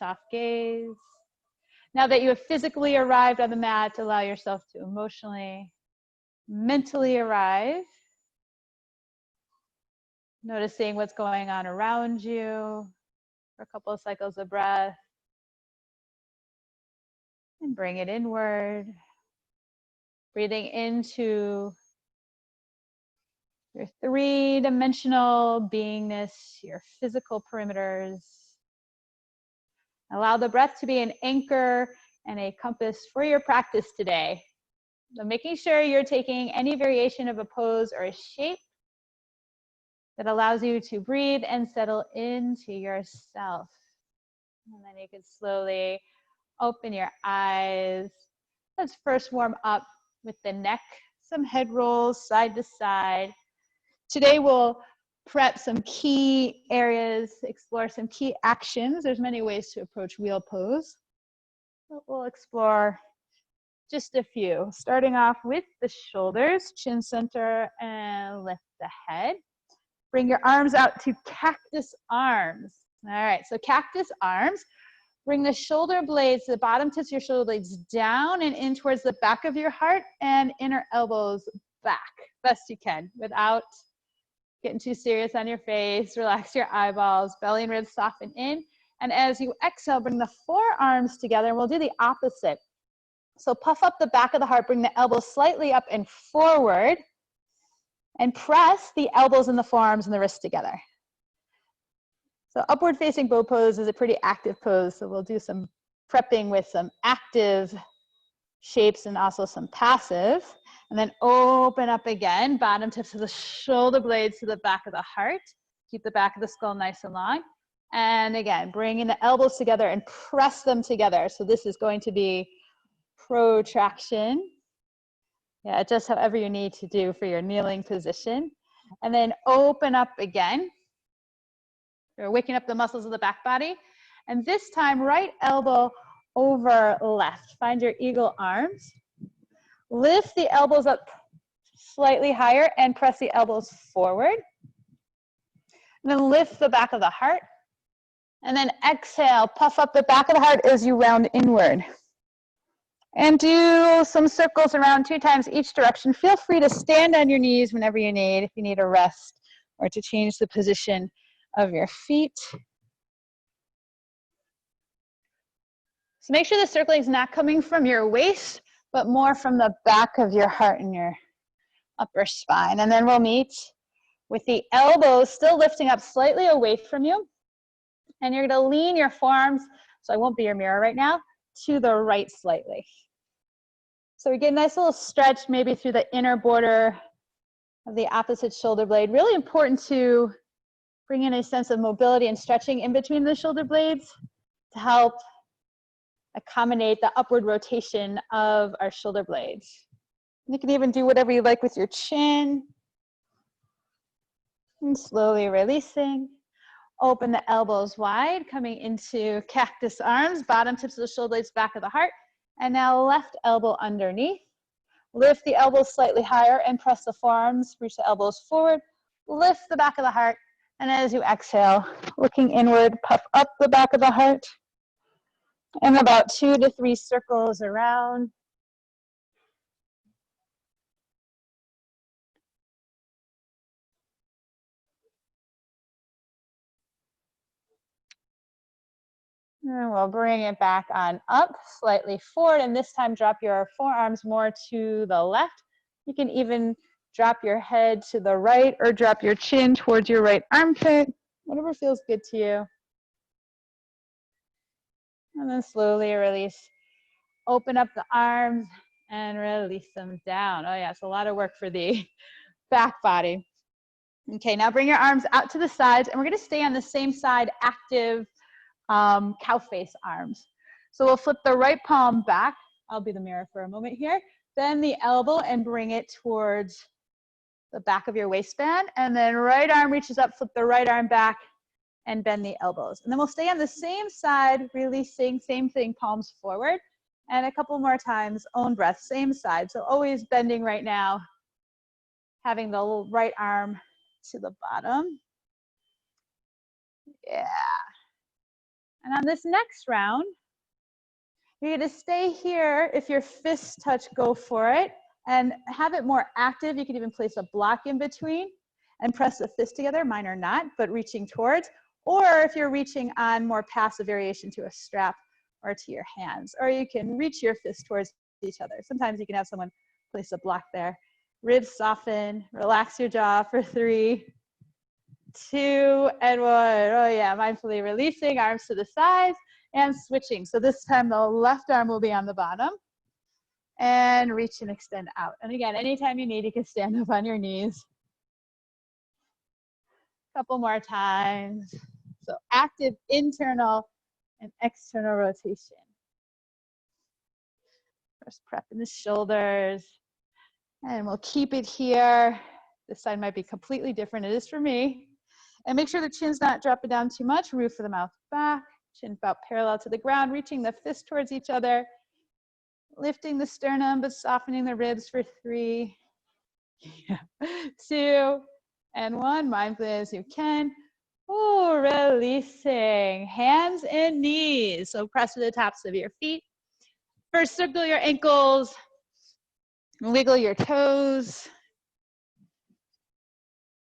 soft gaze. Now that you have physically arrived on the mat, allow yourself to emotionally, mentally arrive. Noticing what's going on around you for a couple of cycles of breath. And bring it inward. Breathing into your three-dimensional beingness, your physical perimeters. Allow the breath to be an anchor and a compass for your practice today. So making sure you're taking any variation of a pose or a shape that allows you to breathe and settle into yourself. And then you can slowly open your eyes. Let's first warm up with the neck, some head rolls side to side. Today we'll prep some key areas, explore some key actions. There's many ways to approach wheel pose, but we'll explore just a few. Starting off with the shoulders, chin center, and lift the head. Bring your arms out to cactus arms. All right, so cactus arms. Bring the shoulder blades, the bottom tips of your shoulder blades down and in towards the back of your heart and inner elbows back, best you can, without getting too serious on your face. Relax your eyeballs, belly and ribs soften in. And as you exhale, bring the forearms together, and we'll do the opposite. So puff up the back of the heart, bring the elbows slightly up and forward, and press the elbows and the forearms and the wrists together. So upward facing bow pose is a pretty active pose, so we'll do some prepping with some active shapes and also some passive. And then open up again, bottom tips of the shoulder blades to the back of the heart. Keep the back of the skull nice and long. And again, bring in the elbows together and press them together. So this is going to be protraction. Yeah, just however you need to do for your kneeling position. And then open up again. You're waking up the muscles of the back body. And this time, right elbow over left. Find your eagle arms. Lift the elbows up slightly higher and press the elbows forward. And then lift the back of the heart. And then exhale, puff up the back of the heart as you round inward. And do some circles around 2 times each direction. Feel free to stand on your knees whenever you need, if you need a rest or to change the position of your feet. So make sure the circling is not coming from your waist, but more from the back of your heart and your upper spine. And then we'll meet with the elbows still lifting up slightly away from you. And you're gonna lean your forearms, so I won't be your mirror right now, to the right slightly. So we get a nice little stretch maybe through the inner border of the opposite shoulder blade. Really important to bring in a sense of mobility and stretching in between the shoulder blades to help accommodate the upward rotation of our shoulder blades. You can even do whatever you like with your chin. And slowly releasing. Open the elbows wide, coming into cactus arms, bottom tips of the shoulder blades, back of the heart. And now left elbow underneath. Lift the elbows slightly higher and press the forearms, reach the elbows forward. Lift the back of the heart. And as you exhale, looking inward, puff up the back of the heart. And about 2 to 3 circles around. And we'll bring it back on up, slightly forward, and this time drop your forearms more to the left. You can even drop your head to the right or drop your chin towards your right armpit, whatever feels good to you. And then slowly release. Open up the arms and release them down. Oh yeah, it's a lot of work for the back body. Okay, now bring your arms out to the sides, and we're gonna stay on the same side, active cow face arms. So we'll flip the right palm back. I'll be the mirror for a moment here. Bend the elbow and bring it towards the back of your waistband. And then right arm reaches up, flip the right arm back and bend the elbows. And then we'll stay on the same side, releasing, same thing, palms forward. And a couple more times, own breath, same side. So always bending right now, having the right arm to the bottom. Yeah. And on this next round, you're going to stay here. If your fists touch, go for it. And have it more active. You could even place a block in between and press the fists together. Mine are not, but reaching towards. Or if you're reaching on more passive variation to a strap or to your hands. Or you can reach your fists towards each other. Sometimes you can have someone place a block there. Ribs soften. Relax your jaw for 3, 2, and 1. Oh yeah, mindfully releasing, arms to the sides and switching. So this time the left arm will be on the bottom and reach and extend out. And again, anytime you need, you can stand up on your knees. Couple more times. So active internal and external rotation. First prep in the shoulders. And we'll keep it here. This side might be completely different. It is for me. And make sure the chin's not dropping down too much. Roof of the mouth back. Chin about parallel to the ground. Reaching the fists towards each other. Lifting the sternum, but softening the ribs for 3, 2, and 1. Mindfully as you can. Oh, releasing. Hands and knees. So press to the tops of your feet. First, circle your ankles. Wiggle your toes.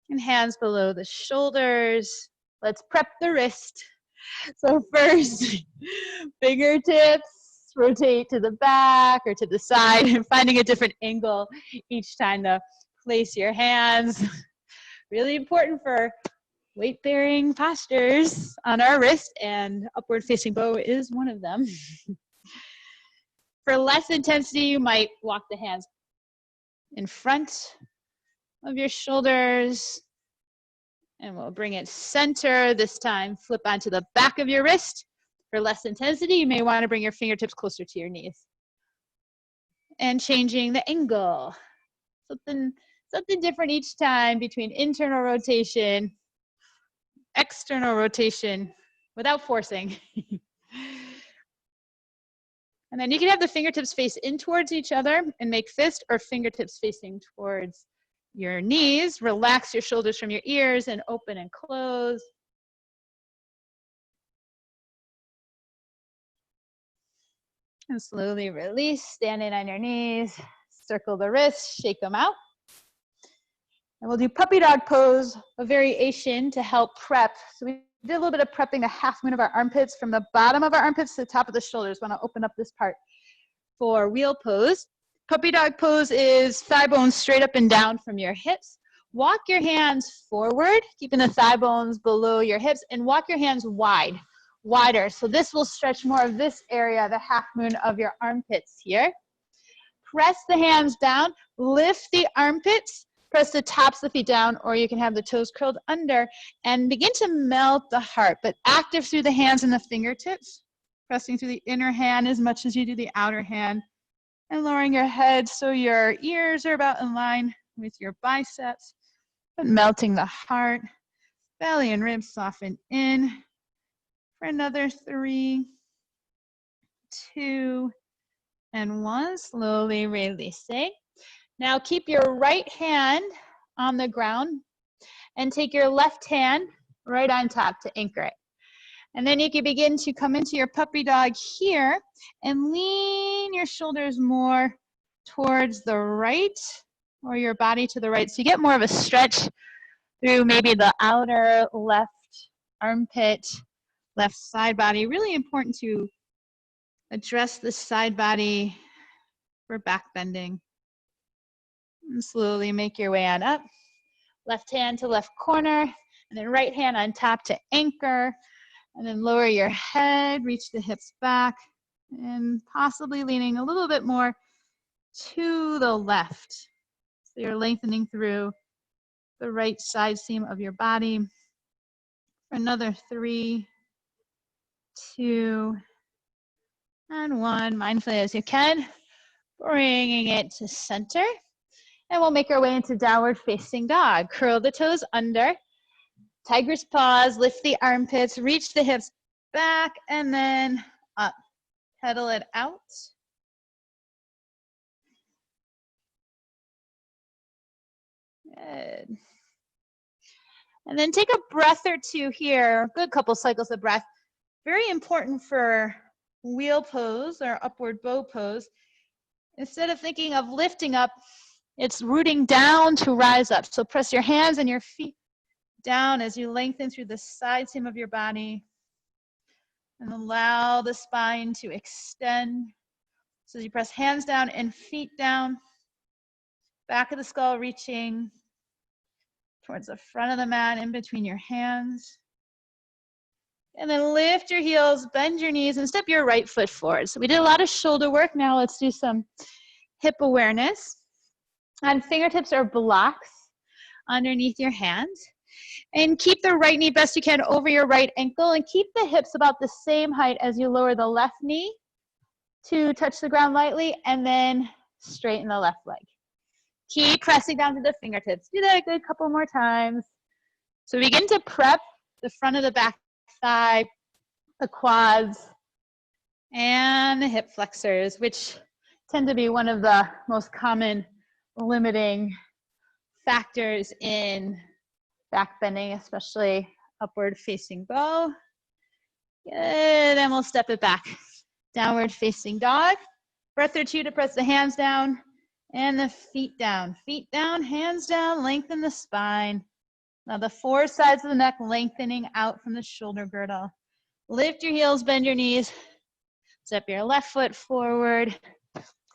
And hands below the shoulders. Let's prep the wrist. So first, fingertips. Rotate to the back or to the side and finding a different angle each time to place your hands. Really important for weight-bearing postures on our wrist, and upward facing bow is one of them. For less intensity, you might walk the hands in front of your shoulders, and we'll bring it center. This time, flip onto the back of your wrist. For less intensity, you may want to bring your fingertips closer to your knees. And changing the angle. Something different each time between internal rotation, external rotation, without forcing. And then you can have the fingertips face in towards each other and make fist, or fingertips facing towards your knees. Relax your shoulders from your ears and open and close. And slowly release, standing on your knees. Circle the wrists, shake them out. And we'll do puppy dog pose, a variation to help prep. So we did a little bit of prepping the half moon of our armpits from the bottom of our armpits to the top of the shoulders. Want to open up this part for wheel pose. Puppy dog pose is thigh bones straight up and down from your hips. Walk your hands forward, keeping the thigh bones below your hips, and walk your hands wider. So this will stretch more of this area, the half moon of your armpits here. Press the hands down, lift the armpits, press the tops of the feet down, or you can have the toes curled under, and begin to melt the heart, but active through the hands and the fingertips, pressing through the inner hand as much as you do the outer hand, and lowering your head so your ears are about in line with your biceps, but melting the heart. Belly and ribs soften in. For another 3, 2, and 1. Slowly releasing. Now keep your right hand on the ground and take your left hand right on top to anchor it. And then you can begin to come into your puppy dog here and lean your shoulders more towards the right, or your body to the right. So you get more of a stretch through maybe the outer left armpit, left side body. Really important to address the side body for back bending. And slowly make your way on up. Left hand to left corner, and then right hand on top to anchor. And then lower your head, reach the hips back, and possibly leaning a little bit more to the left. So you're lengthening through the right side seam of your body. For another 3, 2, and 1. Mindfully as you can, bringing it to center. And we'll make our way into downward facing dog. Curl the toes under. Tiger's pause, lift the armpits, reach the hips back, and then up. Pedal it out. Good. And then take a breath or two here, a good couple cycles of breath, Very important for wheel pose or upward bow pose. Instead of thinking of lifting up, it's rooting down to rise up. So press your hands and your feet down as you lengthen through the side seam of your body. And allow the spine to extend. So as you press hands down and feet down, back of the skull reaching towards the front of the mat in between your hands. And then lift your heels, bend your knees, and step your right foot forward. So we did a lot of shoulder work. Now let's do some hip awareness. And fingertips are blocks underneath your hands. And keep the right knee best you can over your right ankle, and keep the hips about the same height as you lower the left knee to touch the ground lightly, and then straighten the left leg. Keep pressing down to the fingertips. Do that a good couple more times. So begin to prep the front of the back thigh, the quads, and the hip flexors, which tend to be one of the most common limiting factors in back bending, especially upward facing bow. Good, and we'll step it back. Downward facing dog. Breath or two to press the hands down and the feet down. Feet down, hands down, lengthen the spine. Now the four sides of the neck lengthening out from the shoulder girdle. Lift your heels, bend your knees. Step your left foot forward.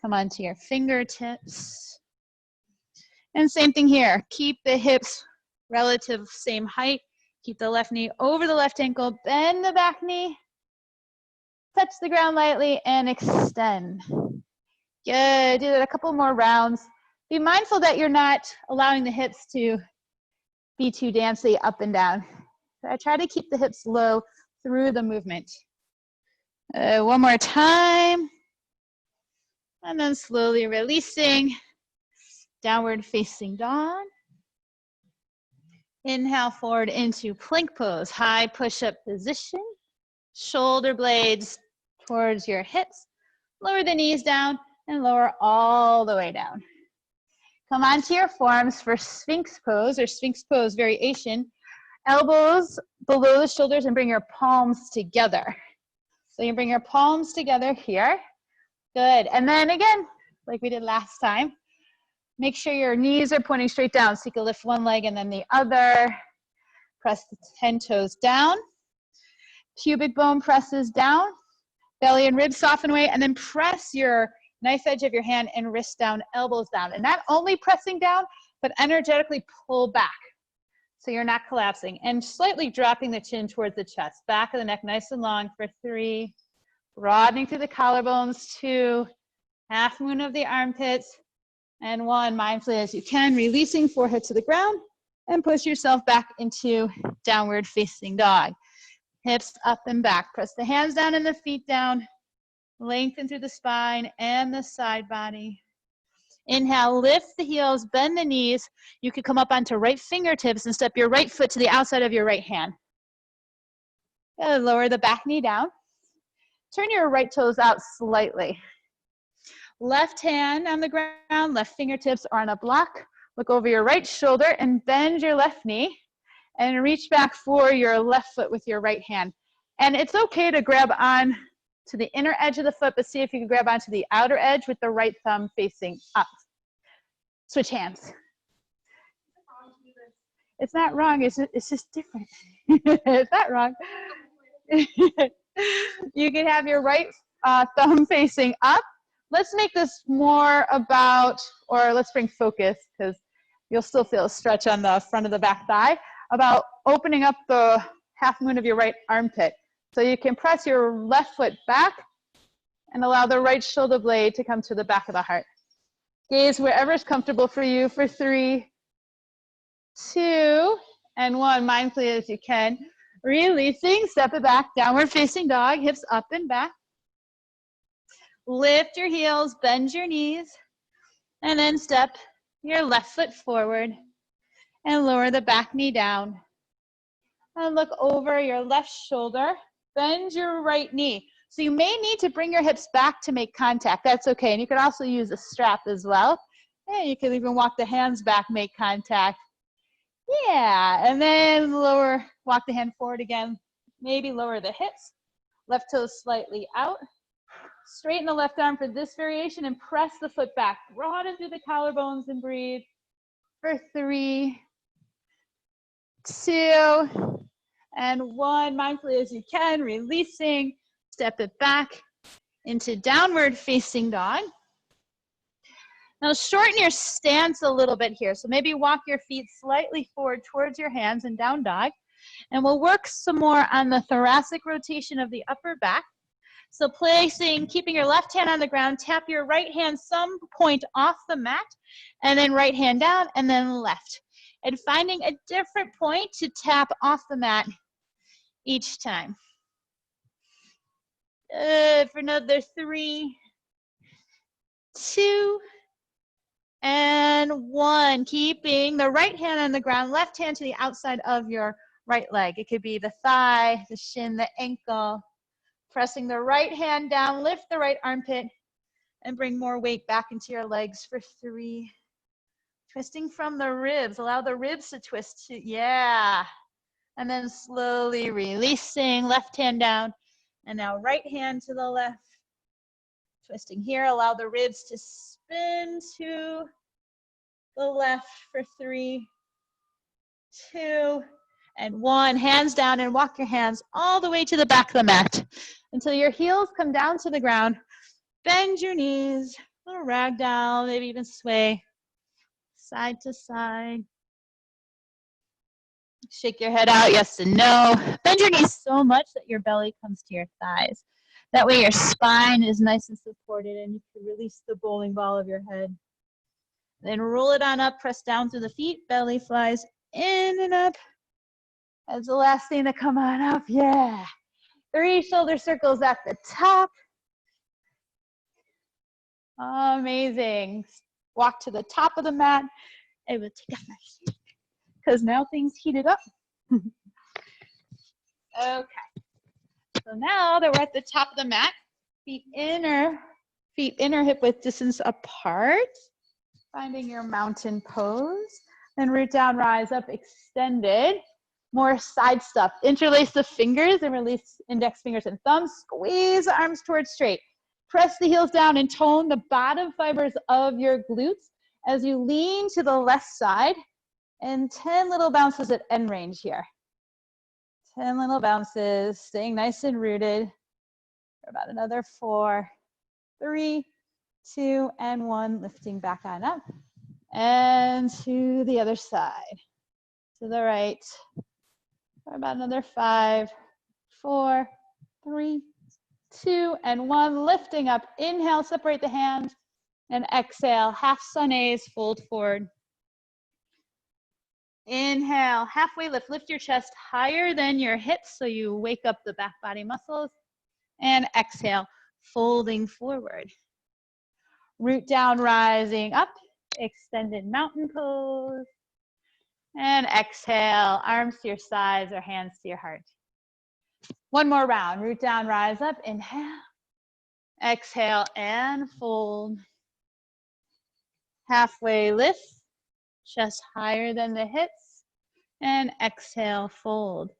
Come onto your fingertips. And same thing here. Keep the hips relative same height. Keep the left knee over the left ankle. Bend the back knee. Touch the ground lightly and extend. Good. Do that a couple more rounds. Be mindful that you're not allowing the hips to be too dancey up and down. So I try to keep the hips low through the movement. One more time. And then slowly releasing. Downward facing dog. Inhale forward into plank pose. High push-up position. Shoulder blades towards your hips. Lower the knees down and lower all the way down. Come onto your forearms for Sphinx Pose or Sphinx Pose variation. Elbows below the shoulders and bring your palms together. So you bring your palms together here. Good. And then again, like we did last time, make sure your knees are pointing straight down so you can lift one leg and then the other. Press the 10 toes down. Pubic bone presses down. Belly and ribs soften away, and then press your knife edge of your hand and wrist down, elbows down. And not only pressing down, but energetically pull back so you're not collapsing. And slightly dropping the chin towards the chest. Back of the neck nice and long for 3. Broadening through the collarbones. 2. Half moon of the armpits. And 1, mindfully as you can, releasing forehead to the ground and push yourself back into downward facing dog. Hips up and back. Press the hands down and the feet down. Lengthen through the spine and the side body. Inhale, lift the heels, bend the knees. You can come up onto right fingertips and step your right foot to the outside of your right hand. Lower the back knee down. Turn your right toes out slightly. Left hand on the ground, left fingertips are on a block. Look over your right shoulder and bend your left knee and reach back for your left foot with your right hand. And it's okay to grab on to the inner edge of the foot, but see if you can grab onto the outer edge with the right thumb facing up. Switch hands. It's not wrong, it's just different. It's not wrong. You can have your right thumb facing up. Let's make this more about, or let's bring focus, because you'll still feel a stretch on the front of the back thigh, about opening up the half moon of your right armpit. So you can press your left foot back and allow the right shoulder blade to come to the back of the heart. Gaze wherever is comfortable for you for 3, 2, and 1. Mindfully as you can. Releasing, step it back, downward facing dog, hips up and back. Lift your heels, bend your knees, and then step your left foot forward and lower the back knee down. And look over your left shoulder, bend your right knee. So you may need to bring your hips back to make contact. That's okay. And you can also use a strap as well. And you can even walk the hands back, make contact. Yeah, and then lower, walk the hand forward again. Maybe lower the hips. Left toe slightly out. Straighten the left arm for this variation and press the foot back. Broaden through the collarbones and breathe. For 3, 2, and 1. Mindfully as you can, releasing. Step it back into downward facing dog. Now shorten your stance a little bit here. So maybe walk your feet slightly forward towards your hands in down dog. And we'll work some more on the thoracic rotation of the upper back. So keeping your left hand on the ground, tap your right hand some point off the mat, and then right hand down, and then left. And finding a different point to tap off the mat each time. For another 3, 2, and 1. Keeping the right hand on the ground, left hand to the outside of your right leg. It could be the thigh, the shin, the ankle. Pressing the right hand down, lift the right armpit, and bring more weight back into your legs for 3. Twisting from the ribs. Allow the ribs to twist. Yeah. And then slowly releasing, left hand down. And now right hand to the left. Twisting here. Allow the ribs to spin to the left for 3, 2, and 1. Hands down and walk your hands all the way to the back of the mat until your heels come down to the ground. Bend your knees, a little ragdoll, maybe even sway side to side. Shake your head out, yes and no. Bend your knees so much that your belly comes to your thighs. That way your spine is nice and supported and you can release the bowling ball of your head. Then roll it on up, press down through the feet, belly flies in and up. That's the last thing to come on up, yeah. 3 shoulder circles at the top. Amazing. Walk to the top of the mat. I will take off my shoes because now things heated up. Okay. So now that we're at the top of the mat, feet inner hip width distance apart. Finding your mountain pose. Then root down, rise up, extended. More side stuff. Interlace the fingers and release index fingers and thumbs. Squeeze the arms towards straight. Press the heels down and tone the bottom fibers of your glutes as you lean to the left side. And 10 little bounces at end range here. 10 little bounces, staying nice and rooted. For about another 4, 3, 2, and 1. Lifting back on up. And to the other side. To the right. For about another 5, 4, 3, 2, and 1. Lifting up. Inhale, separate the hands. And exhale, half sun A's, fold forward. Inhale, halfway lift. Lift your chest higher than your hips so you wake up the back body muscles. And exhale, folding forward. Root down, rising up. Extended mountain pose. And exhale, arms to your sides or hands to your heart. One more round. Root down, rise up. Inhale. Exhale and fold. Halfway lift. Chest higher than the hips. And exhale, fold.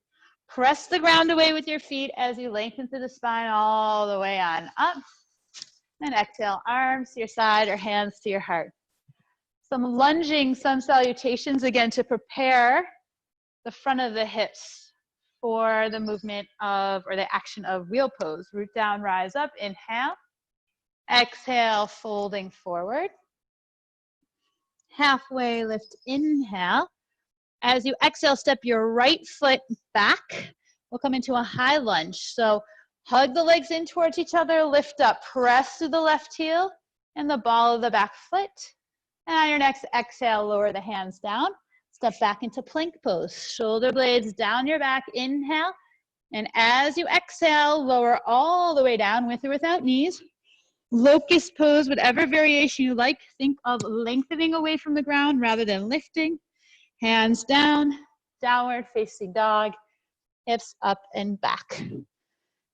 Press the ground away with your feet as you lengthen through the spine all the way on up. And exhale, arms to your side or hands to your heart. Some lunging sun salutations again to prepare the front of the hips for the movement of, or the action of wheel pose. Root down, rise up, inhale. Exhale, folding forward. Halfway lift, inhale. As you exhale, step your right foot back. We'll come into a high lunge. So hug the legs in towards each other, lift up, press through the left heel and the ball of the back foot. And on your next exhale, lower the hands down. Step back into plank pose. Shoulder blades down your back, inhale. And as you exhale, lower all the way down with or without knees. Locust pose, whatever variation you like. Think of lengthening away from the ground rather than lifting. Hands down, downward facing dog, hips up and back.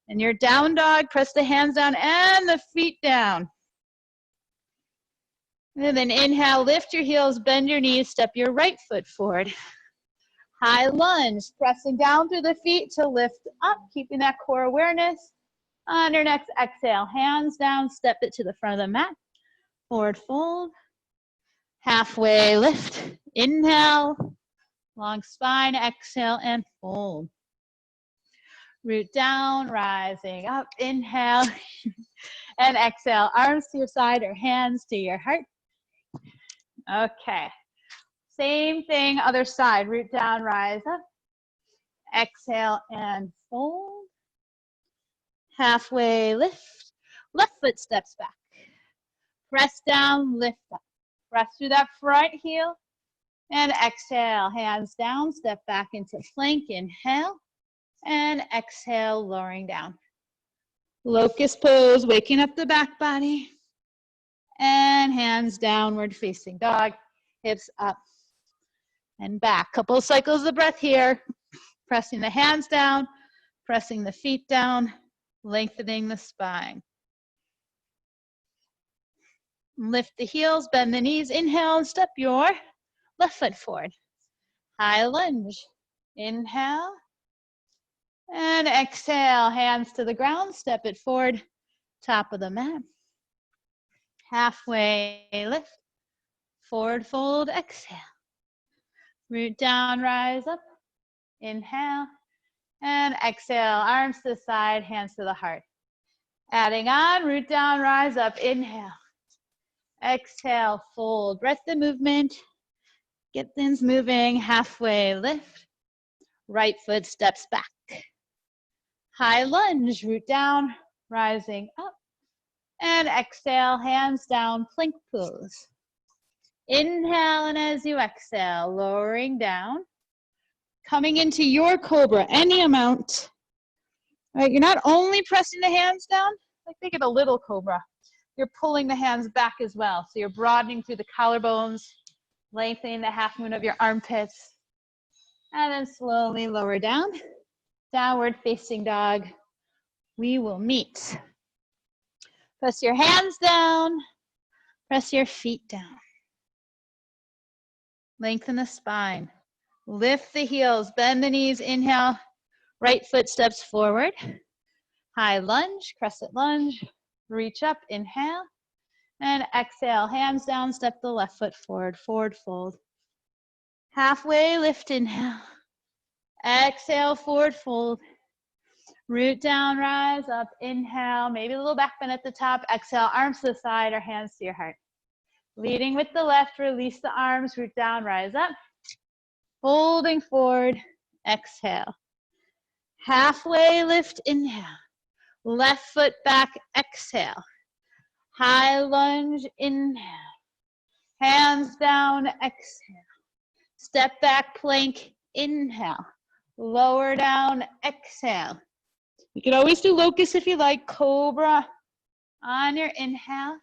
And your down dog, press the hands down and the feet down. And then inhale, lift your heels, bend your knees, step your right foot forward. High lunge, pressing down through the feet to lift up, keeping that core awareness. On your next exhale, hands down, step it to the front of the mat. Forward fold. Halfway lift. Inhale. Long spine, exhale, and fold. Root down, rising up. Inhale. And exhale. Arms to your side or hands to your heart. Okay. Same thing, other side. Root down, rise up. Exhale and fold. Halfway lift. Left foot steps back. Press down, lift up. Press through that front heel. And exhale, hands down, step back into plank. Inhale. And exhale, lowering down. Locust pose, waking up the back body. And hands downward facing dog. Hips up and back. Couple cycles of breath here. Pressing the hands down, pressing the feet down, lengthening the spine. Lift the heels, bend the knees. Inhale and step your left foot forward. High lunge. Inhale. And exhale, hands to the ground. Step it forward, top of the mat. Halfway lift. Forward fold, exhale. Root down, rise up. Inhale. And exhale, arms to the side, hands to the heart. Adding on, root down, rise up. Inhale. Exhale, fold. Breath the movement. Get things moving. Halfway lift. Right foot steps back. High lunge, root down, rising up. And exhale, hands down, plank pose. Inhale, and as you exhale, lowering down. Coming into your cobra, any amount. All right, you're not only pressing the hands down, like think of a little cobra. You're pulling the hands back as well. So you're broadening through the collarbones, lengthening the half moon of your armpits. And then slowly lower down. Downward facing dog. We will meet. Press your hands down. Press your feet down. Lengthen the spine. Lift the heels. Bend the knees. Inhale. Right foot steps forward. High lunge. Crescent lunge. Reach up. Inhale. And exhale. Hands down. Step the left foot forward. Forward fold. Halfway lift. Inhale. Exhale, forward fold. Root down, rise up. Inhale, maybe a little back bend at the top. Exhale, arms to the side or hands to your heart. Leading with the left, release the arms. Root down, rise up. Folding forward. Exhale. Halfway lift. Inhale. Left foot back. Exhale. High lunge. Inhale. Hands down. Exhale. Step back plank. Inhale. Lower down, exhale. You can always do locust if you like. Cobra on your inhale.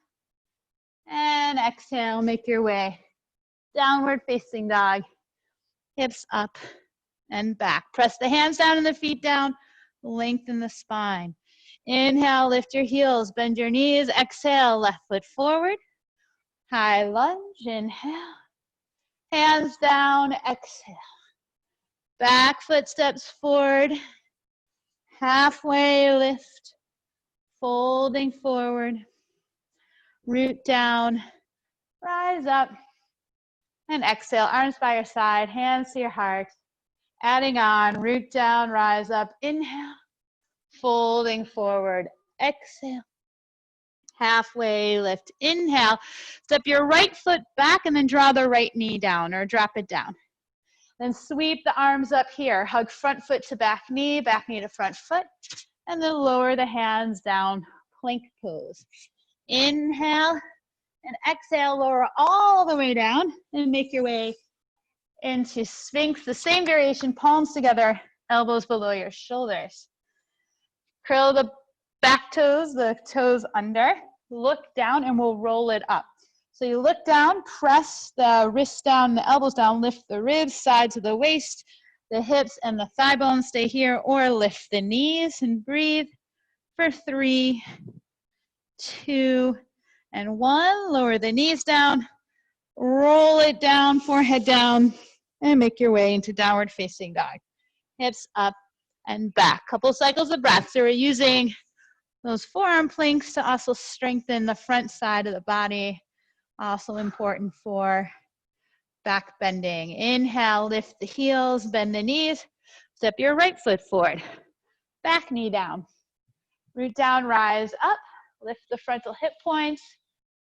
And exhale, make your way. Downward facing dog. Hips up and back. Press the hands down and the feet down. Lengthen the spine. Inhale, lift your heels, bend your knees. Exhale, left foot forward. High lunge, inhale. Hands down, exhale. Back foot steps forward, halfway lift, folding forward, root down, rise up, and exhale, arms by your side, hands to your heart, adding on, root down, rise up, inhale, folding forward, exhale, halfway lift, inhale, step your right foot back and then draw the right knee down or drop it down. Then sweep the arms up here. Hug front foot to back knee to front foot. And then lower the hands down, plank pose. Inhale and exhale, lower all the way down and make your way into Sphinx. The same variation, palms together, elbows below your shoulders. Curl the back toes, the toes under. Look down and we'll roll it up. So you look down, press the wrists down, the elbows down, lift the ribs, sides of the waist, the hips and the thigh bones stay here, or lift the knees and breathe for 3, 2, and 1. Lower the knees down, roll it down, forehead down, and make your way into downward facing dog. Hips up and back. Couple cycles of breath. So we're using those forearm planks to also strengthen the front side of the body. Also important for back bending. Inhale, lift the heels, bend the knees. Step your right foot forward. Back knee down. Root down, rise up. Lift the frontal hip points.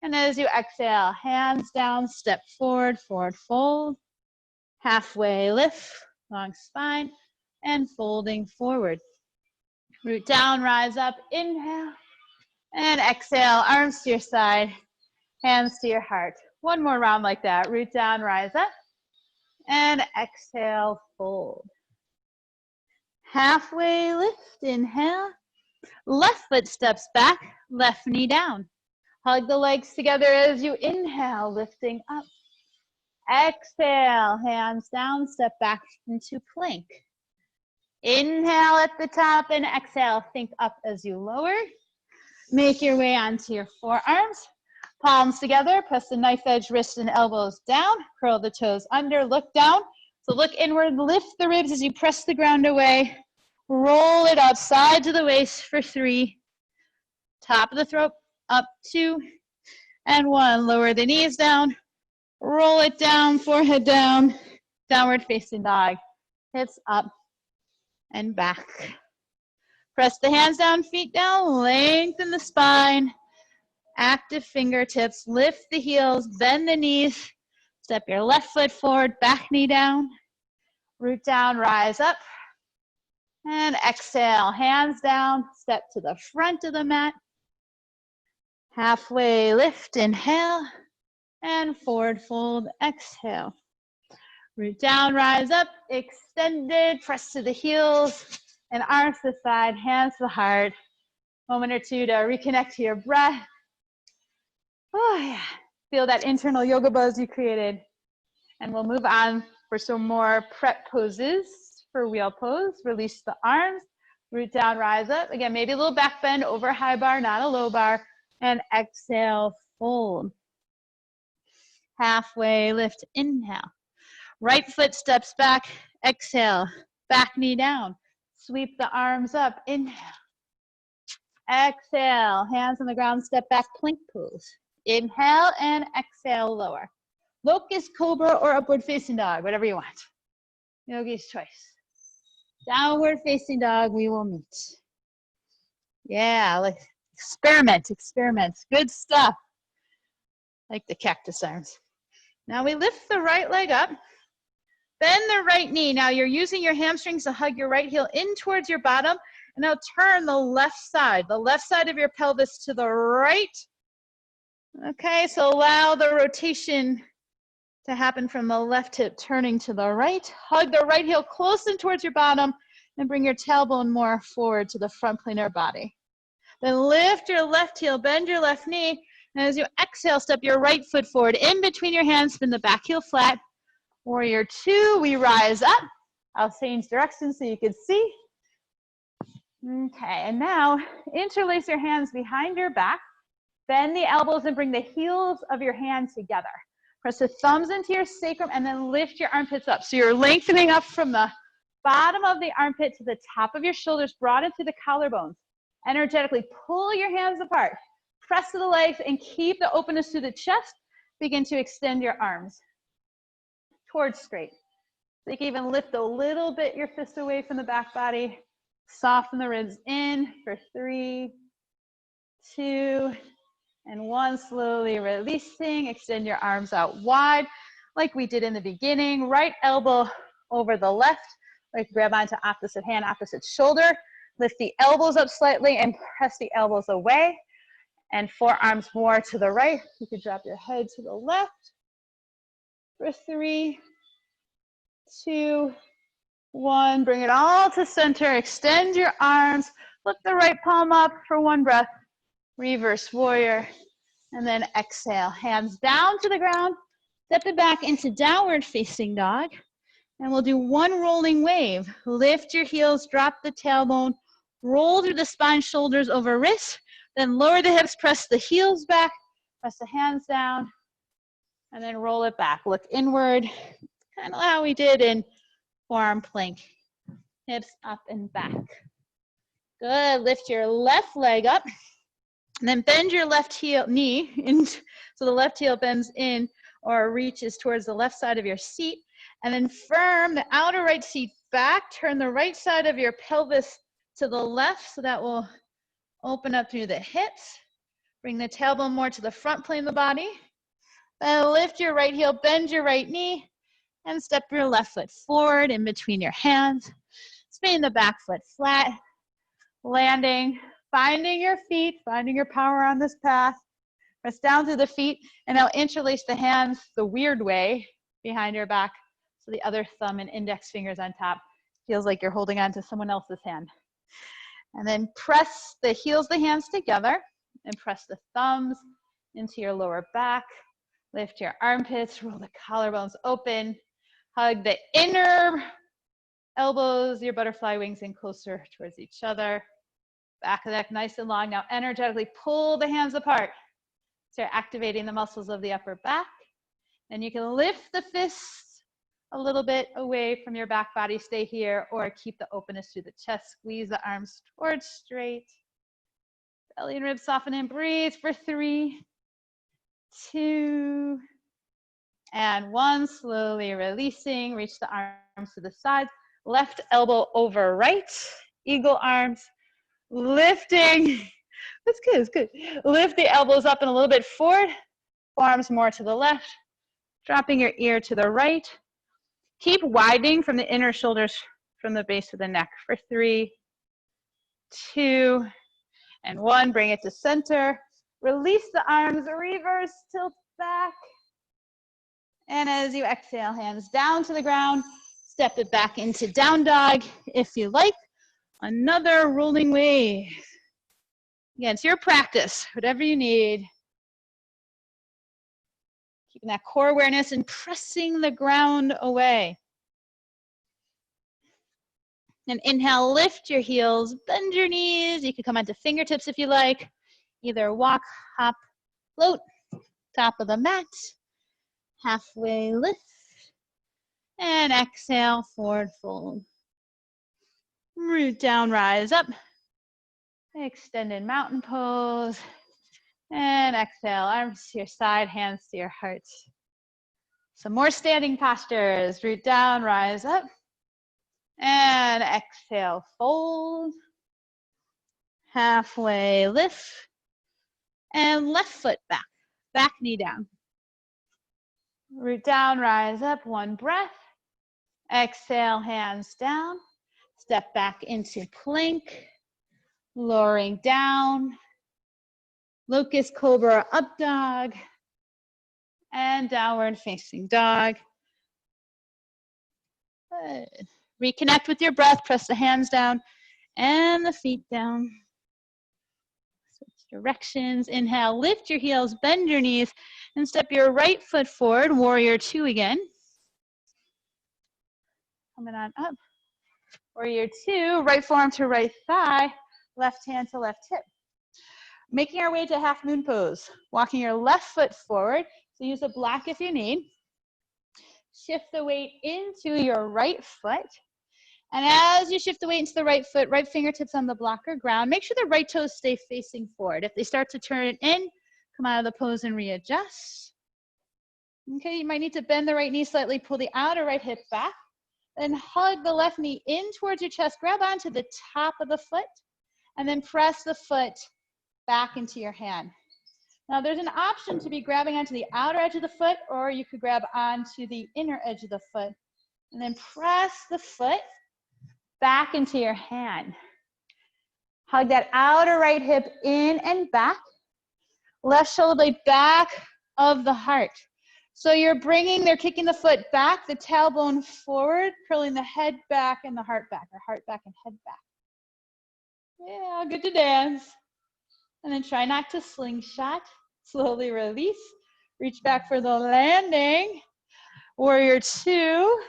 And as you exhale, hands down, step forward, forward fold. Halfway lift, long spine, and folding forward. Root down, rise up, inhale. And exhale, arms to your side, hands to your heart. One more round like that. Root down, rise up. And exhale, fold. Halfway lift, inhale. Left foot steps back, left knee down. Hug the legs together as you inhale, lifting up. Exhale, hands down, step back into plank. Inhale at the top and exhale, think up as you lower. Make your way onto your forearms. Palms together, press the knife edge, wrists and elbows down. Curl the toes under, look down. So look inward, lift the ribs as you press the ground away. Roll it outside to the waist for 3. Top of the throat, up 2 and 1. Lower the knees down. Roll it down, forehead down. Downward facing dog. Hips up and back. Press the hands down, feet down. Lengthen the spine. Active fingertips. Lift the heels, bend the knees. Step your left foot forward, back knee down. Root down, rise up. And exhale, hands down, step to the front of the mat. Halfway lift, inhale, and forward fold, exhale. Root down, rise up, extended, press to the heels, and arms to the side, hands to the heart. Moment or two to reconnect to your breath. Oh yeah, feel that internal yoga buzz you created. And we'll move on for some more prep poses. For wheel pose, release the arms, root down, rise up. Again, maybe a little back bend over high bar, not a low bar. And exhale, fold. Halfway lift, inhale. Right foot steps back, exhale. Back knee down. Sweep the arms up, inhale. Exhale, hands on the ground, step back, plank pose. Inhale and exhale, lower. Locust, cobra, or upward facing dog, whatever you want. Yogi's choice. Downward facing dog, we will meet. Yeah, like experiment. Good stuff. Like the cactus arms. Now we lift the right leg up. Bend the right knee. Now you're using your hamstrings to hug your right heel in towards your bottom. And now turn the left side of your pelvis to the right. Okay, so allow the rotation to happen from the left hip turning to the right. Hug the right heel close in towards your bottom and bring your tailbone more forward to the front plane of your body. Then lift your left heel, bend your left knee, and as you exhale, step your right foot forward in between your hands, spin the back heel flat. Warrior 2, we rise up. I'll change direction so you can see. Okay, and now interlace your hands behind your back. Bend the elbows and bring the heels of your hands together. Press the thumbs into your sacrum and then lift your armpits up. So you're lengthening up from the bottom of the armpit to the top of your shoulders, broaden through the collarbones. Energetically pull your hands apart. Press to the legs and keep the openness to the chest. Begin to extend your arms towards straight. So you can even lift a little bit your fist away from the back body. Soften the ribs in for 3, 2, and 1, slowly releasing. Extend your arms out wide like we did in the beginning. Right elbow over the left. Like grab onto opposite hand, opposite shoulder. Lift the elbows up slightly and press the elbows away. And forearms more to the right. You can drop your head to the left for 3, 2, 1. Bring it all to center. Extend your arms. Lift the right palm up for 1 breath. Reverse warrior. And then exhale. Hands down to the ground. Step it back into downward facing dog. And we'll do 1 rolling wave. Lift your heels, drop the tailbone, roll through the spine, shoulders over wrists, then lower the hips, press the heels back, press the hands down, and then roll it back. Look inward, kind of how we did in forearm plank. Hips up and back. Good, lift your left leg up, and then bend your left knee in, so the left heel bends in or reaches towards the left side of your seat, and then firm the outer right seat back, turn the right side of your pelvis to the left, so that will open up through the hips. Bring the tailbone more to the front plane of the body. Then lift your right heel, bend your right knee, and step your left foot forward in between your hands. Spin the back foot flat, landing, finding your feet, finding your power on this path. Press down through the feet, and now interlace the hands the weird way behind your back, so the other thumb and index fingers on top. Feels like you're holding on to someone else's hand. And then press the heels of the hands together, and press the thumbs into your lower back. Lift your armpits, roll the collarbones open. Hug the inner elbows, your butterfly wings in closer towards each other. Back of the neck nice and long. Now energetically pull the hands apart. So you're activating the muscles of the upper back. And you can lift the fists a little bit away from your back body. Stay here, or keep the openness through the chest. Squeeze the arms towards straight. Belly and ribs soften and breathe for 3, 2, and 1. Slowly releasing. Reach the arms to the sides. Left elbow over right. Eagle arms. Lifting. That's good, that's good. Lift the elbows up and a little bit forward. Forearms more to the left. Dropping your ear to the right. Keep widening from the inner shoulders from the base of the neck for 3, 2, and 1. Bring it to center. Release the arms, reverse, tilt back. And as you exhale, hands down to the ground. Step it back into down dog if you like. Another rolling wave. Again, it's your practice, whatever you need. Keeping that core awareness and pressing the ground away. And inhale, lift your heels, bend your knees. You can come onto fingertips if you like. Either walk, hop, float, top of the mat. Halfway lift. And exhale, forward fold. Root down, rise up. Extended mountain pose. And exhale, arms to your side, hands to your heart. Some more standing postures. Root down, rise up. And exhale, fold. Halfway lift. And left foot back. Back knee down. Root down, rise up. 1 breath. Exhale, hands down. Step back into plank. Lowering down. Locust cobra, up dog. And downward facing dog. Good. Reconnect with your breath. Press the hands down and the feet down. Switch directions. Inhale, lift your heels, bend your knees, and step your right foot forward. Warrior 2 again. Coming on up. Warrior 2, right forearm to right thigh, left hand to left hip. Making our way to half moon pose. Walking your left foot forward. So use a block if you need. Shift the weight into your right foot. And as you shift the weight into the right foot, right fingertips on the blocker ground, make sure the right toes stay facing forward. If they start to turn in, come out of the pose and readjust. Okay, you might need to bend the right knee slightly, pull the outer right hip back. Then hug the left knee in towards your chest, grab onto the top of the foot, and then press the foot back into your hand. Now there's an option to be grabbing onto the outer edge of the foot, or you could grab onto the inner edge of the foot, and then press the foot back into your hand. Hug that outer right hip in and back. Left shoulder blade back of the heart. So they're kicking the foot back, the tailbone forward, curling the head back and the heart back, or heart back and head back. Yeah, good to dance. And then try not to slingshot. Slowly release. Reach back for the landing. Warrior 2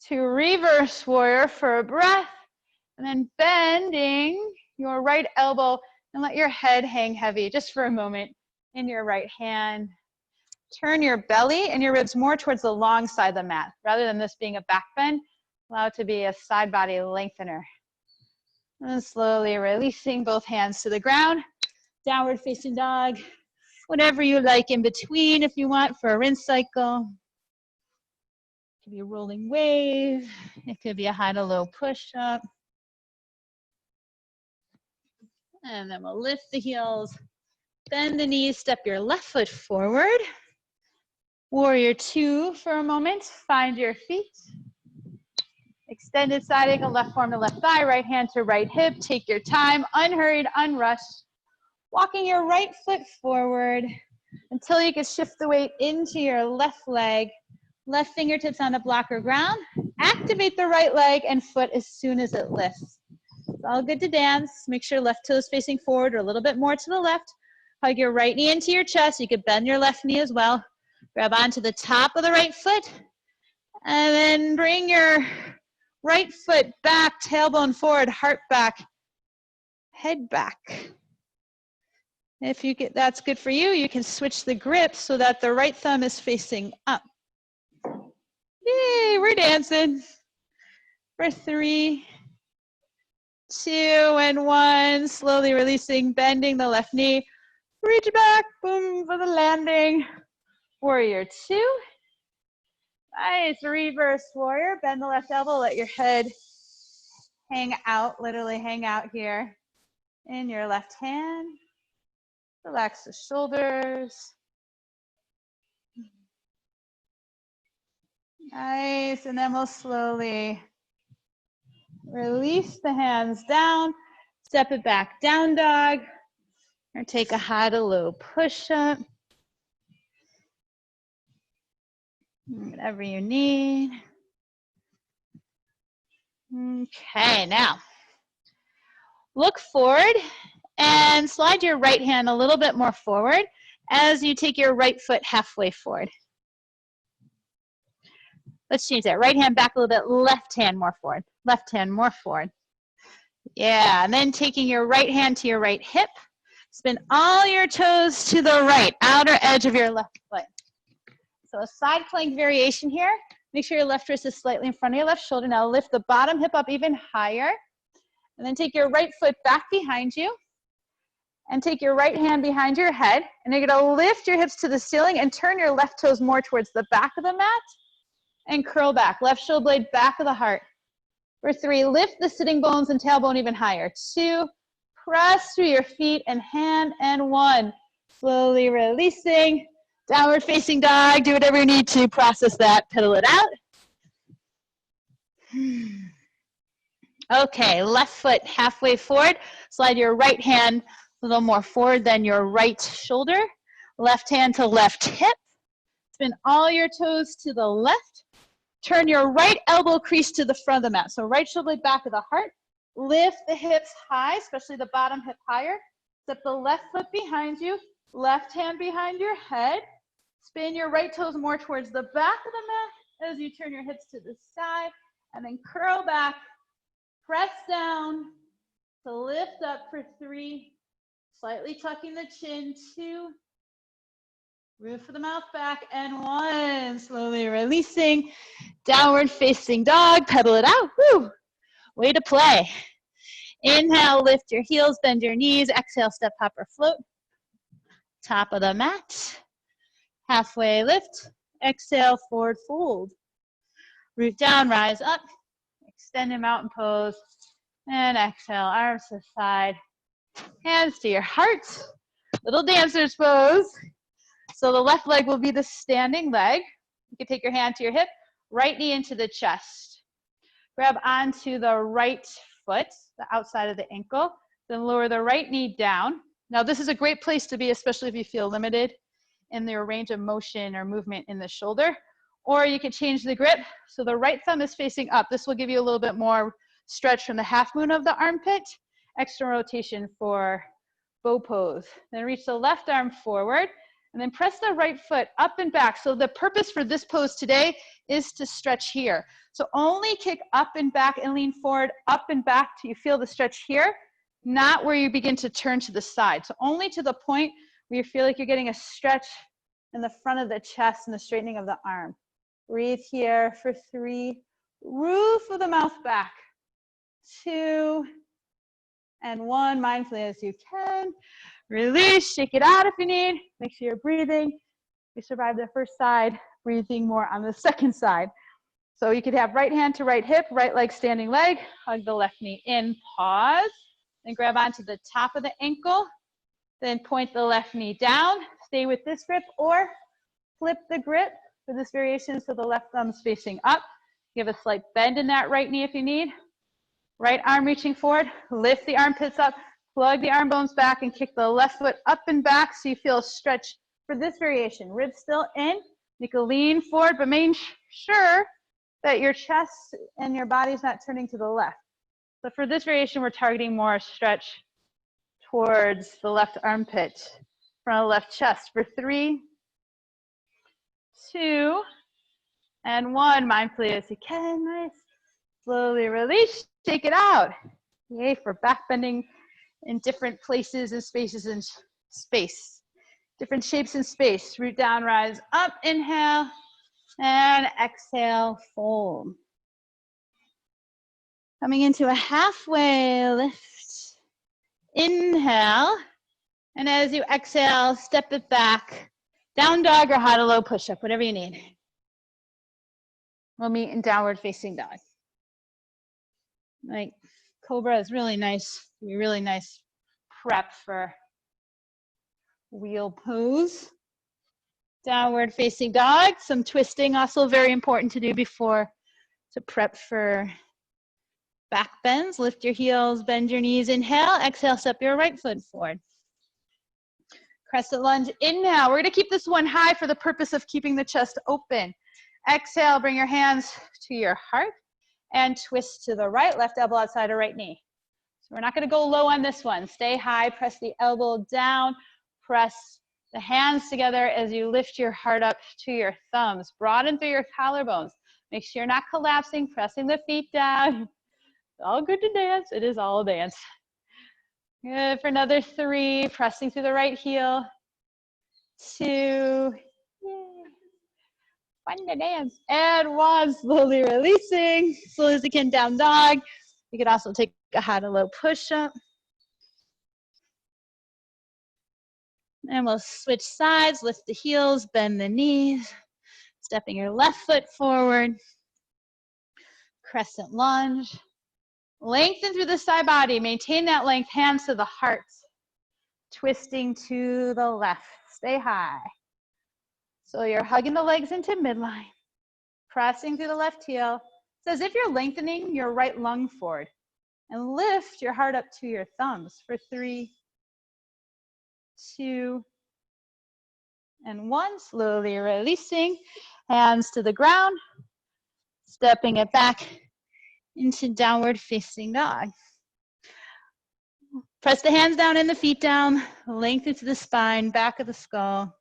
to reverse warrior for a breath. And then bending your right elbow and let your head hang heavy just for a moment in your right hand. Turn your belly and your ribs more towards the long side of the mat. Rather than this being a back bend, allow it to be a side body lengthener. And slowly releasing both hands to the ground. Downward facing dog. Whatever you like in between if you want for a rinse cycle. It could be a rolling wave. It could be a high to low push-up. And then we'll lift the heels, bend the knees, step your left foot forward. Warrior two for a moment. Find your feet. Extended side angle, left forearm to left thigh, right hand to right hip. Take your time, unhurried, unrushed. Walking your right foot forward until you can shift the weight into your left leg. Left fingertips on the blocker ground. Activate the right leg and foot as soon as it lifts. It's all good to dance. Make sure left toe is facing forward or a little bit more to the left. Hug your right knee into your chest. You could bend your left knee as well. Grab onto the top of the right foot. And then bring your right foot back, tailbone forward, heart back, head back. If you get that's good for you, you can switch the grip so that the right thumb is facing up. Yay, we're dancing. For 3, 2, and 1. Slowly releasing, bending the left knee. Reach back, boom, for the landing. Warrior 2. Nice, reverse warrior. Bend the left elbow, let your head hang out, literally hang out here in your left hand. Relax the shoulders. Nice, and then we'll slowly release the hands down, step it back, down dog, or take a high to low push-up. Whatever you need. Okay, now look forward and slide your right hand a little bit more forward as you take your right foot halfway forward. Let's change that. Right hand back a little bit, left hand more forward. Left hand more forward. Yeah, and then taking your right hand to your right hip. Spin all your toes to the right, outer edge of your left foot. So a side plank variation here. Make sure your left wrist is slightly in front of your left shoulder. Now lift the bottom hip up even higher. And then take your right foot back behind you. And take your right hand behind your head. And you're gonna lift your hips to the ceiling and turn your left toes more towards the back of the mat. And curl back, left shoulder blade back of the heart. For 3, lift the sitting bones and tailbone even higher. 2, press through your feet and hand, and 1. Slowly releasing, downward facing dog. Do whatever you need to process that, pedal it out. Okay, left foot halfway forward. Slide your right hand a little more forward than your right shoulder. Left hand to left hip. Spin all your toes to the left. Turn your right elbow crease to the front of the mat. So right shoulder blade back of the heart. Lift the hips high, especially the bottom hip higher. Step the left foot behind you. Left hand behind your head. Spin your right toes more towards the back of the mat as you turn your hips to the side. And then curl back. Press down to lift up for 3. Slightly tucking the chin. 2. Roof of the mouth back, and 1. Slowly releasing, downward facing dog, pedal it out, woo. Way to play. Inhale, lift your heels, bend your knees. Exhale, step, hop, or float. Top of the mat. Halfway lift. Exhale, forward fold. Root down, rise up. Extended mountain pose. And exhale, arms to the side. Hands to your heart. Little dancer's pose. So the left leg will be the standing leg. You can take your hand to your hip, right knee into the chest. Grab onto the right foot, the outside of the ankle, then lower the right knee down. Now this is a great place to be, especially if you feel limited in your range of motion or movement in the shoulder. Or you can change the grip, so the right thumb is facing up. This will give you a little bit more stretch from the half moon of the armpit. Extra rotation for bow pose. Then reach the left arm forward. And then press the right foot up and back. So the purpose for this pose today is to stretch here. So only kick up and back and lean forward, up and back till you feel the stretch here, not where you begin to turn to the side. So only to the point where you feel like you're getting a stretch in the front of the chest and the straightening of the arm. Breathe here for 3. Roof of the mouth back. 2. and 1, mindfully as you can. Release, shake it out if you need. Make sure you're breathing. We survived the first side, breathing more on the second side. So you could have right hand to right hip, right leg standing leg, hug the left knee in, pause, then grab onto the top of the ankle, then point the left knee down, stay with this grip, or flip the grip for this variation so the left thumb's facing up. Give a slight bend in that right knee if you need. Right arm reaching forward, lift the armpits up, plug the arm bones back, and kick the left foot up and back so you feel a stretch for this variation. Ribs still in, you can lean forward, but make sure that your chest and your body's not turning to the left. So for this variation, we're targeting more stretch towards the left armpit, front of left chest for 3, 2, and 1. Mindfully as you can. Nice. Slowly release, shake it out. Yay for back bending in different places and spaces in space. Different shapes in space. Root down, rise up, inhale, and exhale, fold. Coming into a halfway lift. Inhale, and as you exhale, step it back. Down dog or high to low push-up, whatever you need. We'll meet in downward facing dog. Like Cobra is really nice, really nice prep for wheel pose. Downward facing dog, some twisting also very important to do before to prep for back bends. Lift your heels, bend your knees, inhale, exhale, step your right foot forward. Crescent lunge, inhale. We're gonna keep this one high for the purpose of keeping the chest open. Exhale, bring your hands to your heart and twist to the right, left elbow outside of right knee. So we're not gonna go low on this one. Stay high, press the elbow down, press the hands together as you lift your heart up to your thumbs. Broaden through your collarbones. Make sure you're not collapsing, pressing the feet down. It's all good to dance. It is all a dance. Good for another 3, pressing through the right heel. 2, yay. Fun to dance. And 1, slowly releasing. Slowly as you can, down dog. You could also take a high to low push-up. And we'll switch sides, lift the heels, bend the knees. Stepping your left foot forward. Crescent lunge. Lengthen through the side body. Maintain that length, hands to the heart. Twisting to the left. Stay high. So you're hugging the legs into midline. Pressing through the left heel. It's as if you're lengthening your right lung forward. And lift your heart up to your thumbs for 3, 2, and 1. Slowly releasing. Hands to the ground. Stepping it back into downward facing dog. Press the hands down and the feet down. Lengthen to the spine, back of the skull.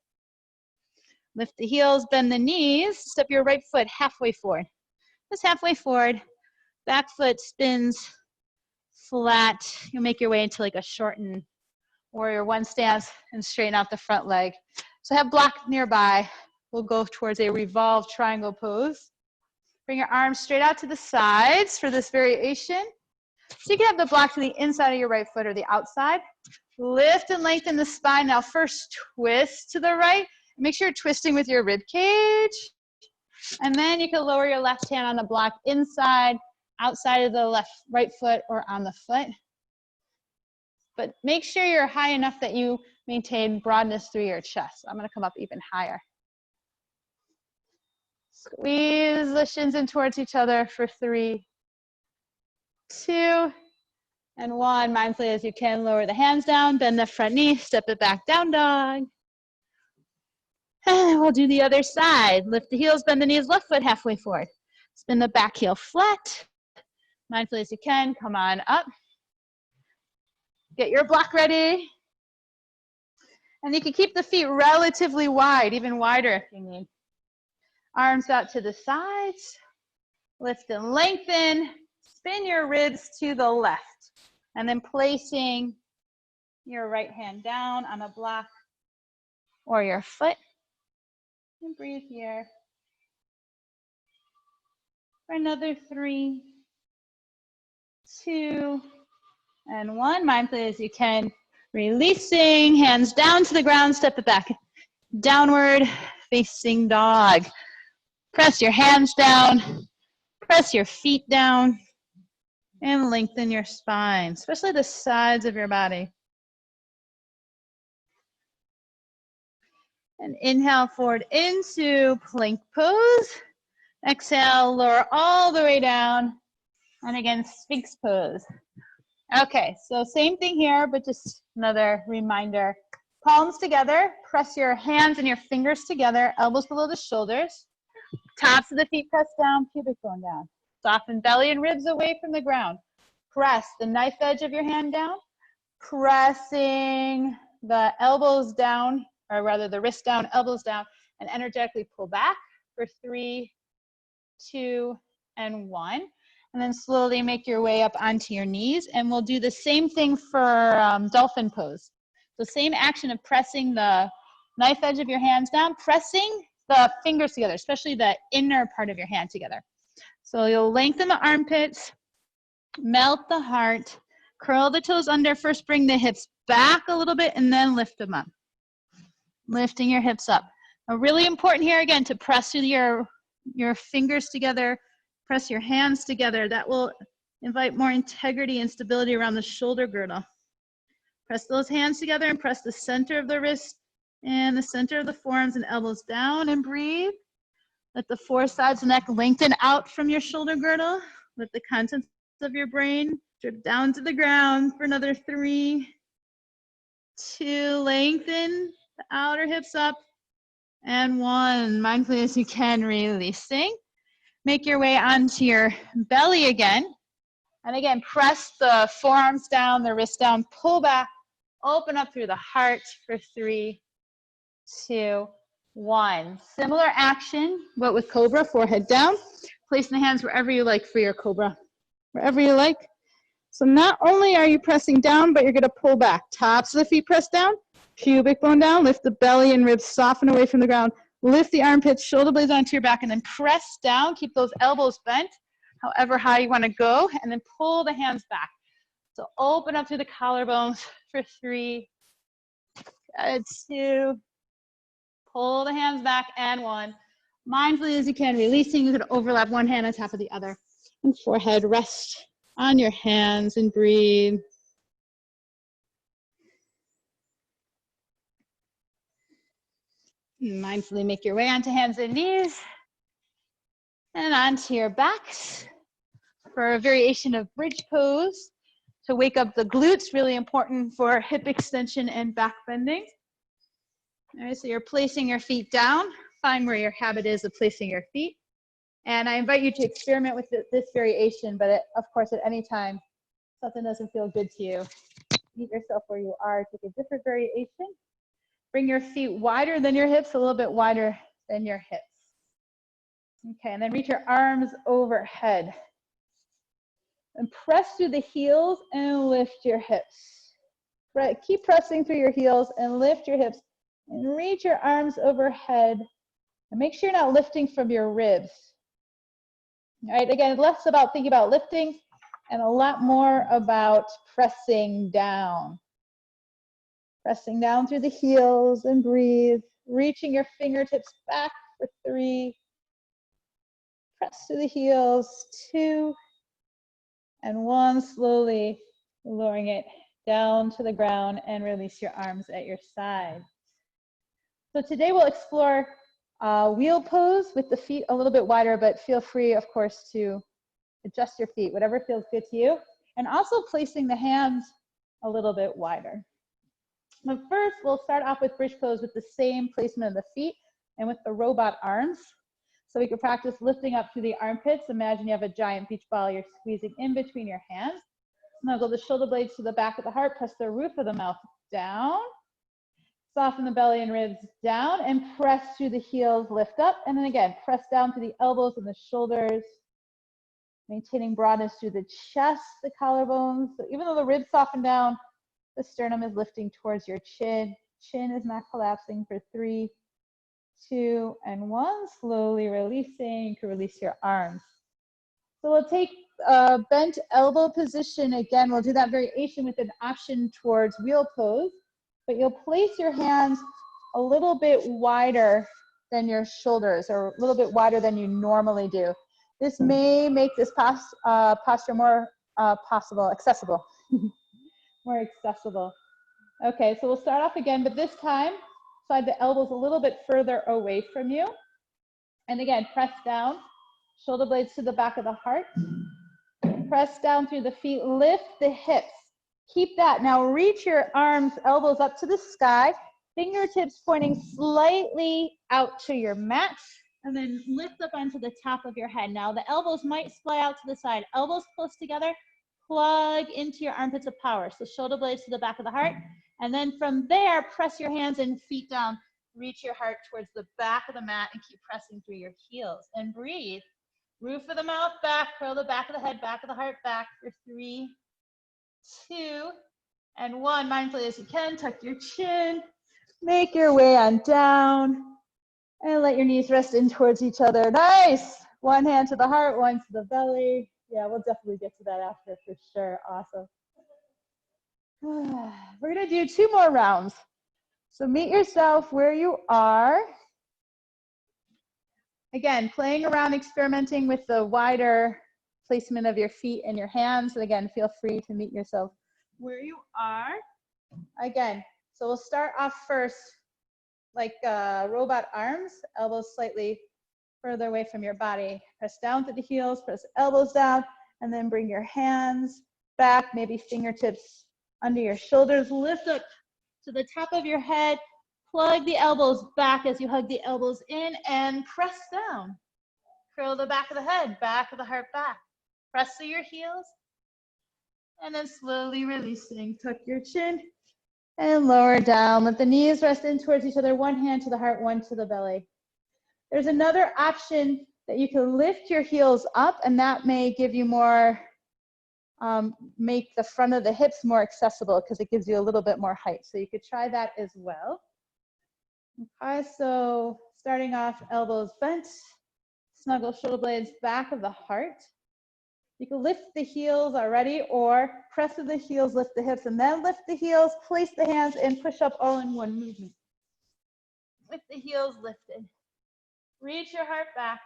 Lift the heels, bend the knees. Step your right foot halfway forward. Just halfway forward. Back foot spins flat. You'll make your way into like a shortened warrior 1 stance and straighten out the front leg. So have block nearby. We'll go towards a revolve triangle pose. Bring your arms straight out to the sides for this variation. So you can have the block to the inside of your right foot or the outside. Lift and lengthen the spine. Now first twist to the right. Make sure you're twisting with your rib cage. And then you can lower your left hand on the block inside, outside of the right foot or on the foot. But make sure you're high enough that you maintain broadness through your chest. I'm gonna come up even higher. Squeeze the shins in towards each other for 3, 2, and 1. Mindfully as you can, lower the hands down, bend the front knee, step it back, down dog. And we'll do the other side. Lift the heels, bend the knees, left foot halfway forward. Spin the back heel flat. Mindfully as you can, come on up. Get your block ready. And you can keep the feet relatively wide, even wider if you need. Arms out to the sides. Lift and lengthen. Spin your ribs to the left. And then placing your right hand down on a block or your foot. And breathe here. For another 3, 2, and one. Mindfully as you can. Releasing, hands down to the ground, step it back. Downward facing dog. Press your hands down, press your feet down, and lengthen your spine, especially the sides of your body. And inhale forward into plank pose. Exhale, lower all the way down. And again, Sphinx pose. Okay, so same thing here, but just another reminder. Palms together, press your hands and your fingers together, elbows below the shoulders. Tops of the feet press down, pubic bone down. Soften belly and ribs away from the ground. Press the knife edge of your hand down, pressing the elbows down, or rather the wrist down, elbows down, and energetically pull back for 3, 2, and 1. And then slowly make your way up onto your knees. And we'll do the same thing for dolphin pose. So same action of pressing the knife edge of your hands down, pressing the fingers together, especially the inner part of your hand together. So you'll lengthen the armpits, melt the heart, curl the toes under. First bring the hips back a little bit and then lift them up. Lifting your hips up. Now really important here again to press through your fingers together, press your hands together. That will invite more integrity and stability around the shoulder girdle. Press those hands together and press the center of the wrist and the center of the forearms and elbows down and breathe. Let the four sides of the neck lengthen out from your shoulder girdle. Let the contents of your brain drip down to the ground for another 3, 2, lengthen the outer hips up, and 1. Mindfully as you can, releasing. Make your way onto your belly again. And again, press the forearms down, the wrists down, pull back, open up through the heart for 3, 2, 1. Similar action, but with cobra, forehead down. Placing the hands wherever you like for your cobra, wherever you like. So not only are you pressing down, but you're gonna pull back. Tops of the feet press down, pubic bone down, lift the belly and ribs, soften away from the ground. Lift the armpits, shoulder blades onto your back, and then press down. Keep those elbows bent, however high you wanna go, and then pull the hands back. So open up through the collarbones for 3, 2, pull the hands back, and 1. Mindfully as you can, releasing. You can overlap one hand on top of the other. And forehead, rest on your hands and breathe. Mindfully make your way onto hands and knees and onto your backs for a variation of bridge pose to wake up the glutes, really important for hip extension and back bending. All right, so you're placing your feet down. Find where your habit is of placing your feet. And I invite you to experiment with this variation, but of course, at any time, something doesn't feel good to you, meet yourself where you are, take a different variation. Bring your feet wider than your hips, a little bit wider than your hips. Okay, and then reach your arms overhead. And press through the heels and lift your hips. Right, keep pressing through your heels and lift your hips. And reach your arms overhead. And make sure you're not lifting from your ribs. All right, again, less about thinking about lifting and a lot more about pressing down. Pressing down through the heels and breathe. Reaching your fingertips back for 3. Press through the heels, 2, and 1. Slowly lowering it down to the ground and release your arms at your side. So today we'll explore wheel pose with the feet a little bit wider, but feel free, of course, to adjust your feet, whatever feels good to you. And also placing the hands a little bit wider. But first, we'll start off with bridge pose with the same placement of the feet and with the robot arms. So we can practice lifting up through the armpits. Imagine you have a giant beach ball you're squeezing in between your hands. Snuggle the shoulder blades to the back of the heart, press the roof of the mouth down. Soften the belly and ribs down and press through the heels, lift up. And then again, press down to the elbows and the shoulders. Maintaining broadness through the chest, the collarbones. So even though the ribs soften down, the sternum is lifting towards your chin. Chin is not collapsing for 3, 2, and 1. Slowly releasing. You can release your arms. So we'll take bent elbow position. Again, we'll do that variation with an option towards wheel pose, but you'll place your hands a little bit wider than your shoulders, or a little bit wider than you normally do. This may make this posture more accessible. More accessible. Okay, so we'll start off again, but this time, slide the elbows a little bit further away from you. And again, press down, shoulder blades to the back of the heart. Press down through the feet, lift the hips. Keep that. Now reach your arms, elbows up to the sky, fingertips pointing slightly out to your mat, and then lift up onto the top of your head. Now the elbows might splay out to the side. Elbows close together, plug into your armpits of power. So shoulder blades to the back of the heart. And then from there, press your hands and feet down. Reach your heart towards the back of the mat and keep pressing through your heels. And breathe. Roof of the mouth back, curl the back of the head, back of the heart back for 3, 2, and 1. Mindfully as you can, tuck your chin. Make your way on down. And let your knees rest in towards each other. Nice. One hand to the heart, one to the belly. Yeah, we'll definitely get to that after for sure. Awesome. We're going to do 2 more rounds. So meet yourself where you are. Again, playing around, experimenting with the wider placement of your feet and your hands. And again, feel free to meet yourself where you are. Again, so we'll start off first like robot arms, elbows slightly further away from your body. Press down to the heels, press elbows down, and then bring your hands back, maybe fingertips under your shoulders. Lift up to the top of your head. Plug the elbows back as you hug the elbows in and press down. Curl the back of the head, back of the heart back. Press through your heels. And then slowly releasing. Tuck your chin and lower down. Let the knees rest in towards each other. One hand to the heart, one to the belly. There's another option that you can lift your heels up, and that may give you more, make the front of the hips more accessible because it gives you a little bit more height. So you could try that as well. Okay, so starting off, elbows bent, snuggle shoulder blades back of the heart. You can lift the heels already, or press with the heels, lift the hips, and then lift the heels, place the hands, and push up all in one movement. With the heels lifted. Reach your heart back.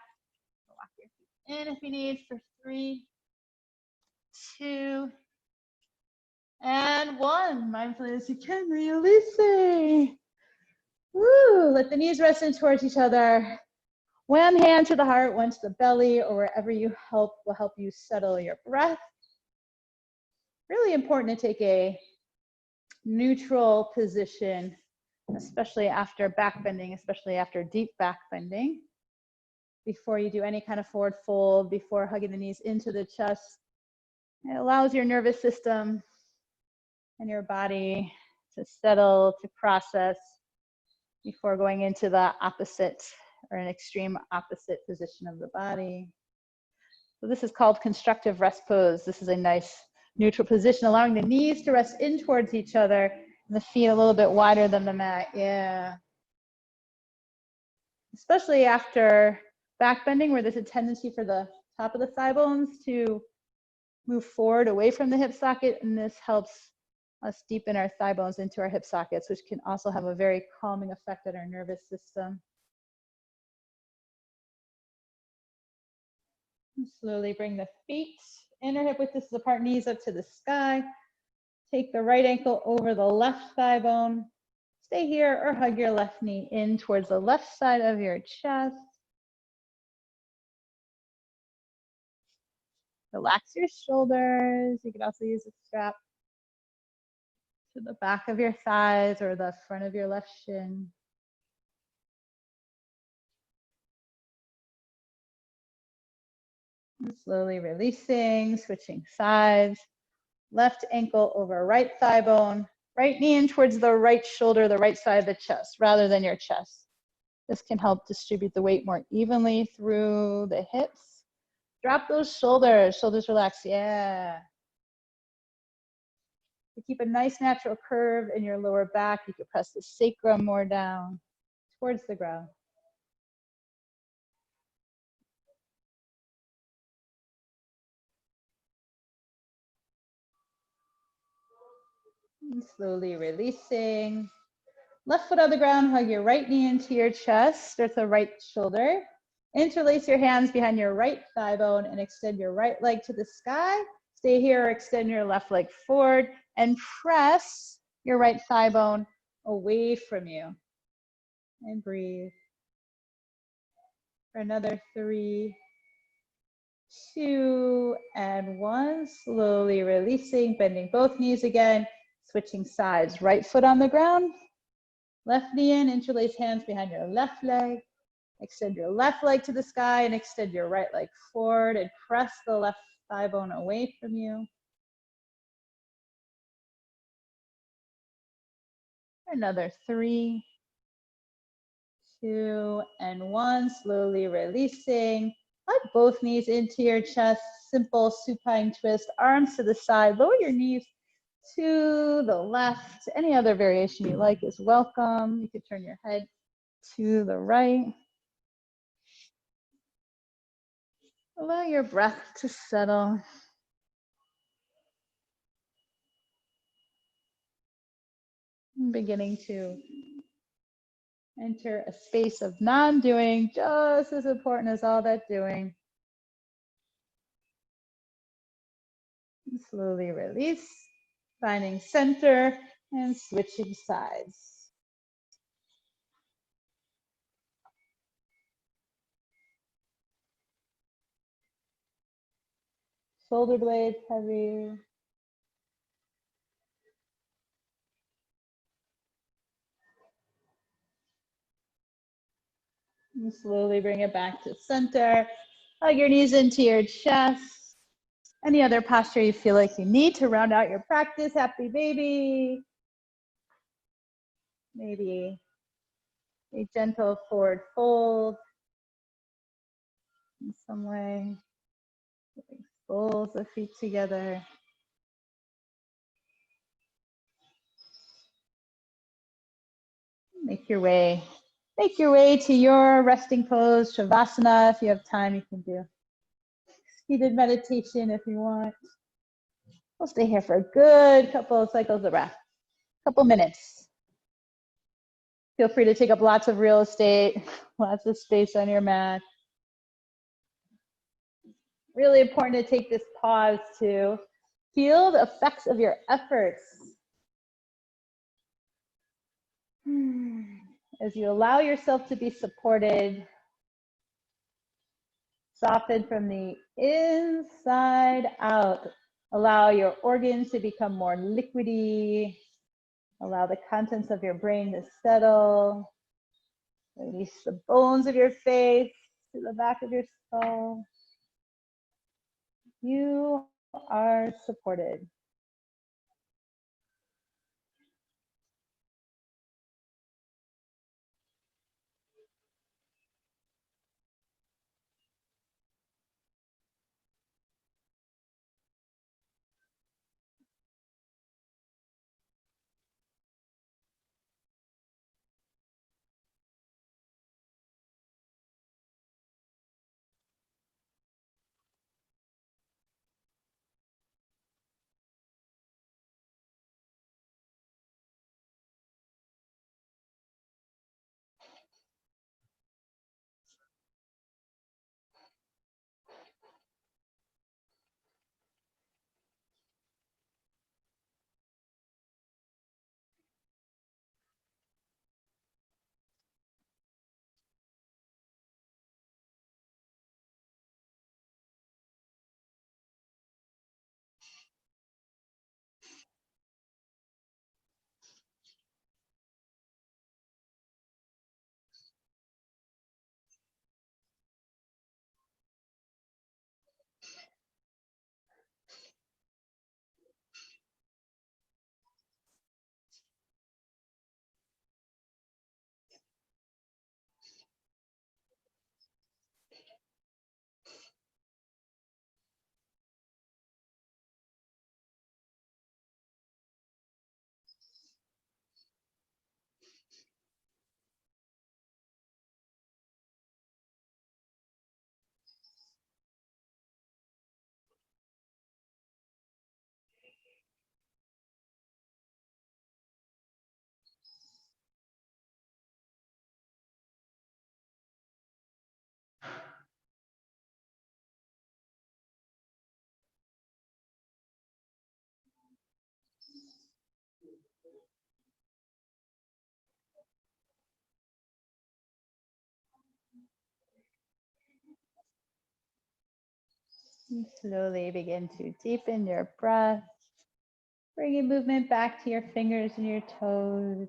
Walk your feet in if you need for 3, 2, and 1. Mindfully as you can, releasing. Woo, let the knees rest in towards each other. One hand to the heart, one to the belly, or wherever you help will help you settle your breath. Really important to take a neutral position, especially after back bending, especially after deep back bending. Before you do any kind of forward fold, before hugging the knees into the chest. It allows your nervous system and your body to settle, to process, before going into the opposite or an extreme opposite position of the body. So this is called constructive rest pose. This is a nice neutral position, allowing the knees to rest in towards each other and the feet a little bit wider than the mat. Yeah. Especially after back bending, where there's a tendency for the top of the thigh bones to move forward away from the hip socket, and this helps us deepen our thigh bones into our hip sockets, which can also have a very calming effect on our nervous system. And slowly bring the feet, inner hip width distance apart, knees up to the sky. Take the right ankle over the left thigh bone. Stay here or hug your left knee in towards the left side of your chest. Relax your shoulders. You could also use a strap to the back of your thighs or the front of your left shin. And slowly releasing, switching sides. Left ankle over right thigh bone. Right knee in towards the right shoulder, the right side of the chest, rather than your chest. This can help distribute the weight more evenly through the hips. Drop those shoulders, shoulders relax, yeah. To keep a nice natural curve in your lower back, you can press the sacrum more down towards the ground. And slowly releasing. Left foot on the ground, hug your right knee into your chest or the right shoulder. Interlace your hands behind your right thigh bone and extend your right leg to the sky. Stay here or extend your left leg forward and press your right thigh bone away from you. And breathe. For another 3, 2, and 1. Slowly releasing, bending both knees again, switching sides. Right foot on the ground, left knee in, interlace hands behind your left leg. Extend your left leg to the sky and extend your right leg forward and press the left thigh bone away from you. Another 3, 2, and 1. Slowly releasing. Hug both knees into your chest. Simple supine twist. Arms to the side. Lower your knees to the left. Any other variation you like is welcome. You could turn your head to the right. Allow your breath to settle. Beginning to enter a space of non-doing, just as important as all that doing. And slowly release, finding center and switching sides. Shoulder blades heavy. And slowly bring it back to center. Hug your knees into your chest. Any other posture you feel like you need to round out your practice. Happy baby. Maybe a gentle forward fold in some way. Soles the feet together. Make your way to your resting pose, Shavasana. If you have time, you can do seated meditation if you want. We'll stay here for a good couple of cycles of breath, couple minutes. Feel free to take up lots of real estate, lots of space on your mat. Really important to take this pause to feel the effects of your efforts. As you allow yourself to be supported, soften from the inside out. Allow your organs to become more liquidy. Allow the contents of your brain to settle. Release the bones of your face to the back of your skull. You are supported. And slowly begin to deepen your breath. Bringing movement back to your fingers and your toes.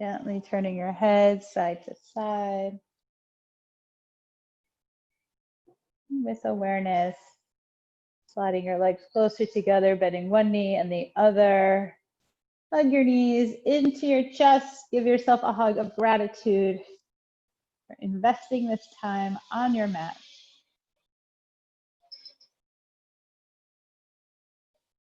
Gently turning your head side to side. With awareness, sliding your legs closer together, bending one knee and the other. Hug your knees into your chest. Give yourself a hug of gratitude for investing this time on your mat.